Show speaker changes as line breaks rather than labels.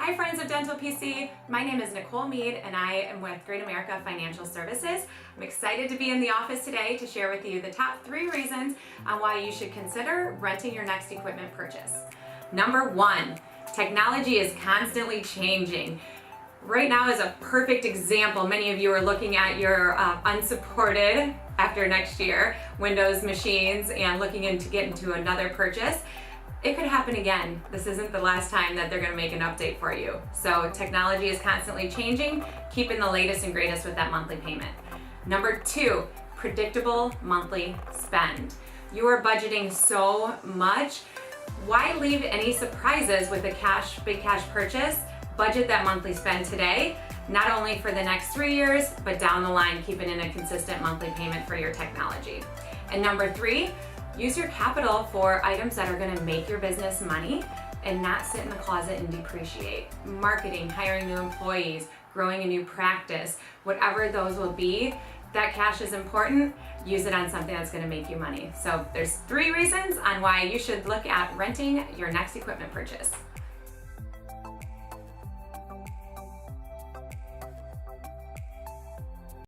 Hi friends of Dental PC, my name is Nicole Mead and I am with Great America Financial Services. I'm excited to be in the office today to share with you the top 3 reasons on why you should consider renting your next equipment purchase. Number 1, technology is constantly changing. Right now is a perfect example. Many of you are looking at your unsupported after next year Windows machines and looking into get into another purchase. It could happen again. This isn't the last time that they're going to make an update for you. So technology is constantly changing, keeping the latest and greatest with that monthly payment. Number 2, predictable monthly spend. You are budgeting so much. Why leave any surprises with a big cash purchase? Budget that monthly spend today, not only for the next 3 years, but down the line, keep it in a consistent monthly payment for your technology. And number 3, use your capital for items that are gonna make your business money and not sit in the closet and depreciate. Marketing, hiring new employees, growing a new practice, whatever those will be, that cash is important. Use it on something that's gonna make you money. So there's 3 reasons on why you should look at renting your next equipment purchase.